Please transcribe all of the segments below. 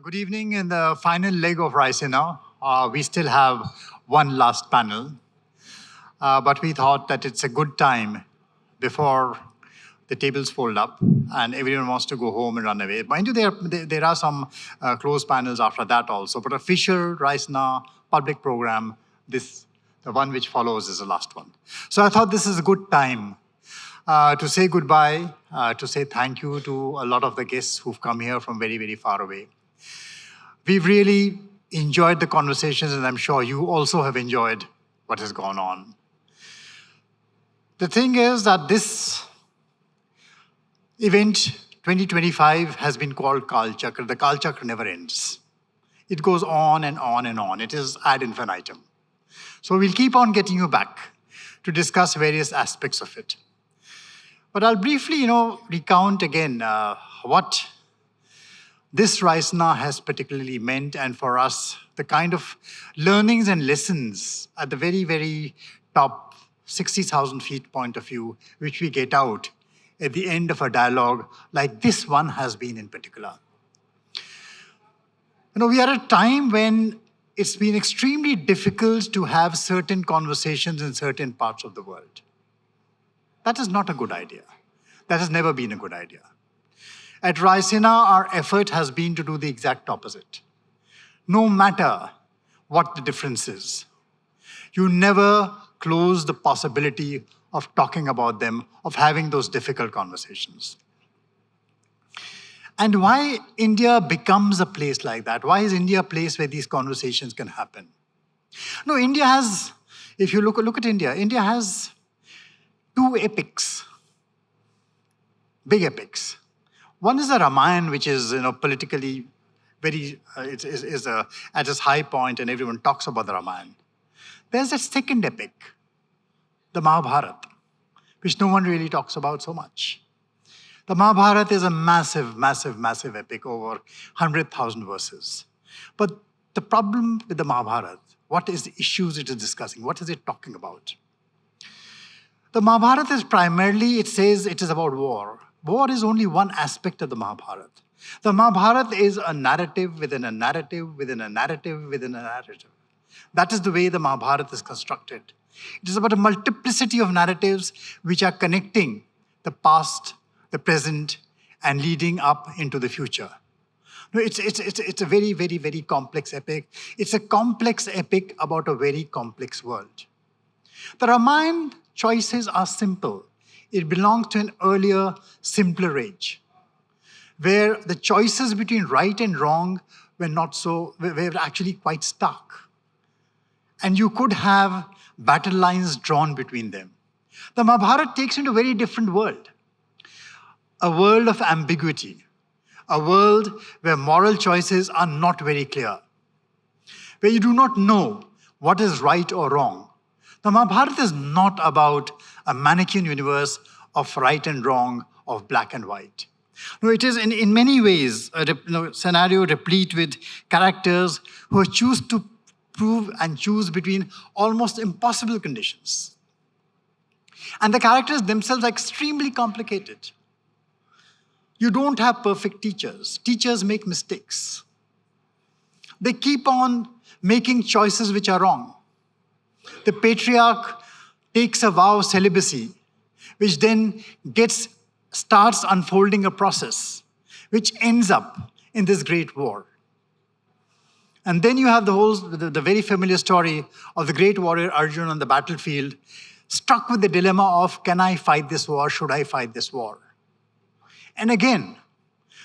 Good evening. In the final leg of Raisina, we still have one last panel, but we thought that it's a good time before the tables fold up and everyone wants to go home and run away. Mind you, there are some closed panels after that also, but official Raisina public program, the one which follows is the last one. So I thought this is a good time to say goodbye, to say thank you to a lot of the guests who've come here from very, very far away. We've really enjoyed the conversations, and I'm sure you also have enjoyed what has gone on. The thing is that this event 2025 has been called Kal Chakra. The Kal Chakra never ends. It goes on and on and on. It is ad infinitum. So we'll keep on getting you back to discuss various aspects of it. But I'll briefly, recount again what this Raisina has particularly meant, and for us, the kind of learnings and lessons at the very, very top 60,000 feet point of view, which we get out at the end of a dialogue like this one has been in particular. We are at a time when it's been extremely difficult to have certain conversations in certain parts of the world. That is not a good idea. That has never been a good idea. At Raisina, our effort has been to do the exact opposite. No matter what the difference is, you never close the possibility of talking about them, of having those difficult conversations. And why India becomes a place like that? Why is India a place where these conversations can happen? No, India has, if you look at India, India has two epics, big epics. One is the Ramayana, which is politically very, is at its high point, and everyone talks about the Ramayana. There's that second epic, the Mahabharat, which no one really talks about so much. The Mahabharat is a massive, massive, massive epic, over 100,000 verses. But the problem with the Mahabharat, what is the issues it is discussing? What is it talking about? The Mahabharat is primarily, it says it is about war. War is only one aspect of the Mahabharat. The Mahabharat is a narrative within a narrative within a narrative within a narrative. That is the way the Mahabharat is constructed. It is about a multiplicity of narratives which are connecting the past, the present, and leading up into the future. No, it's a very, very, very complex epic. It's a complex epic about a very complex world. The Ramayana choices are simple. It belongs to an earlier, simpler age, where the choices between right and wrong were actually quite stark. And you could have battle lines drawn between them. The Mahabharata takes into a very different world, a world of ambiguity, a world where moral choices are not very clear, where you do not know what is right or wrong. The Mahabharata is not about a Manichaean universe of right and wrong, of black and white. No, it is in many ways a scenario replete with characters who choose to prove and choose between almost impossible conditions. And the characters themselves are extremely complicated. You don't have perfect teachers. Teachers make mistakes. They keep on making choices which are wrong. The patriarch takes a vow of celibacy, which then starts unfolding a process, which ends up in this great war. And then you have the very familiar story of the great warrior Arjuna on the battlefield, struck with the dilemma of, can I fight this war? Should I fight this war? And again,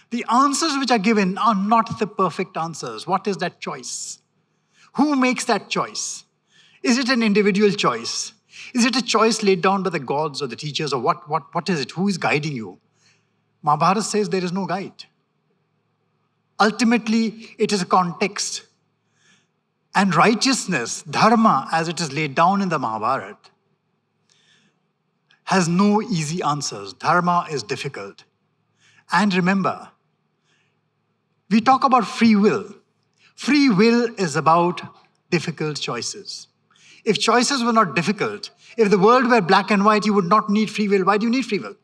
the answers which are given are not the perfect answers. What is that choice? Who makes that choice? Is it an individual choice? Is it a choice laid down by the gods or the teachers, or what is it? Who is guiding you? Mahabharata says there is no guide. Ultimately, it is a context. And righteousness, Dharma, as it is laid down in the Mahabharata, has no easy answers. Dharma is difficult. And remember, we talk about free will. Free will is about difficult choices. If choices were not difficult, if the world were black and white, you would not need free will. Why do you need free will?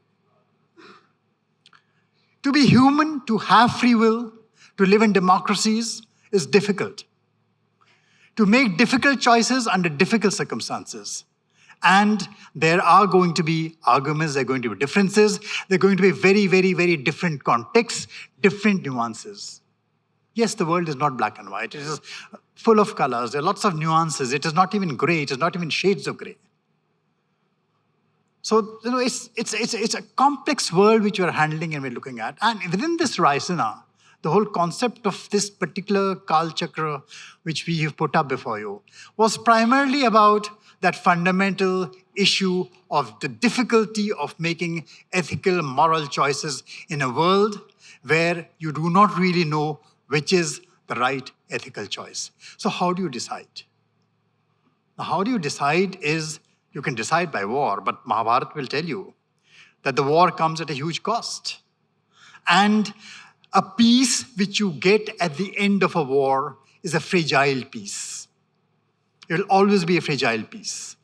To be human, to have free will, To live in democracies is difficult. To make difficult choices under difficult circumstances. And there are going to be arguments, there are going to be differences, there are going to be very, very, very different contexts, different nuances. Yes, the world is not black and white. It is full of colors. There are lots of nuances. It is not even gray. It is not even shades of gray. So, it's a complex world which we're handling and we're looking at. And within this Raisina, the whole concept of this particular Kal Chakra, which we have put up before you, was primarily about that fundamental issue of the difficulty of making ethical, moral choices in a world where you do not really know which is the right ethical choice. So how do you decide? Now, how do you decide is, you can decide by war, but Mahabharat will tell you that the war comes at a huge cost. And a peace which you get at the end of a war is a fragile peace. It will always be a fragile peace.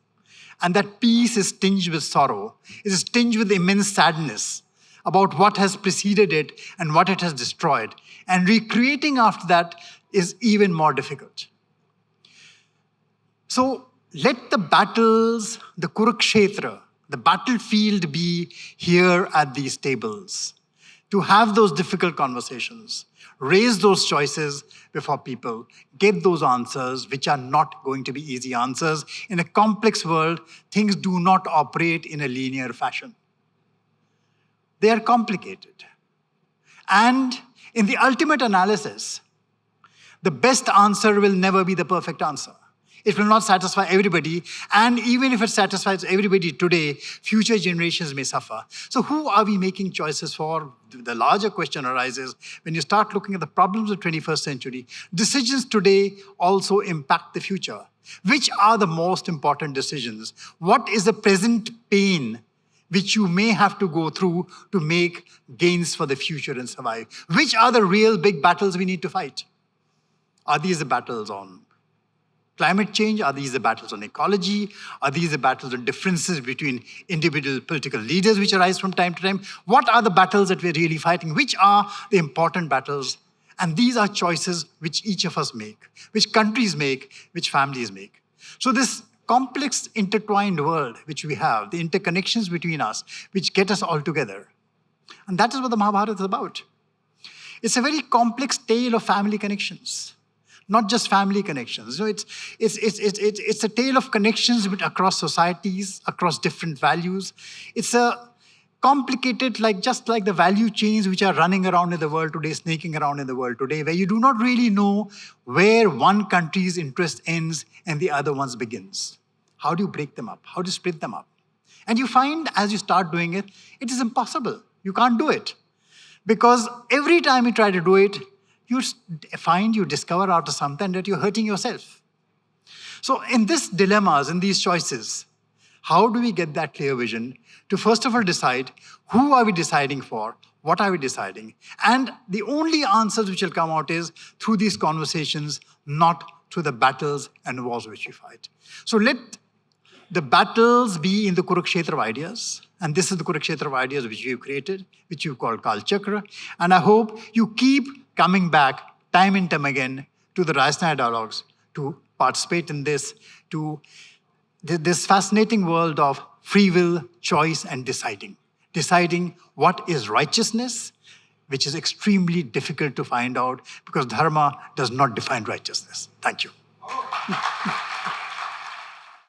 And that peace is tinged with sorrow. It is tinged with immense sadness about what has preceded it and what it has destroyed. And recreating after that is even more difficult. So let the battles, the kurukshetra, the battlefield be here at these tables. To have those difficult conversations, raise those choices before people, get those answers, which are not going to be easy answers. In a complex world, things do not operate in a linear fashion. They are complicated. And in the ultimate analysis, the best answer will never be the perfect answer. It will not satisfy everybody. And even if it satisfies everybody today, future generations may suffer. So who are we making choices for? The larger question arises when you start looking at the problems of the 21st century. Decisions today also impact the future. Which are the most important decisions? What is the present pain which you may have to go through to make gains for the future and survive? Which are the real big battles we need to fight? Are these the battles on climate change? Are these the battles on ecology? Are these the battles on differences between individual political leaders which arise from time to time? What are the battles that we're really fighting? Which are the important battles? And these are choices which each of us make, which countries make, which families make. So this complex intertwined world which we have, the interconnections between us, which get us all together. And that is what the Mahabharata is about. It's a very complex tale of family connections. Not just family connections. So it's a tale of connections across societies, across different values. It's a complicated, just like the value chains which are running around in the world today, snaking around in the world today, where you do not really know where one country's interest ends and the other one's begins. How do you break them up? How do you split them up? And you find as you start doing it, it is impossible. You can't do it. Because every time you try to do it, you discover out of something that you're hurting yourself. So in these dilemmas, in these choices, how do we get that clear vision to first of all decide who are we deciding for, what are we deciding? And the only answers which will come out is through these conversations, not through the battles and wars which we fight. So let the battles be in the kurukshetra of ideas. And this is the kurukshetra of ideas which we've created, which you call Kal Chakra. And I hope you keep coming back time and time again to the Raisina dialogues to participate in this, to this fascinating world of free will, choice, and deciding. Deciding what is righteousness, which is extremely difficult to find out because Dharma does not define righteousness. Thank you.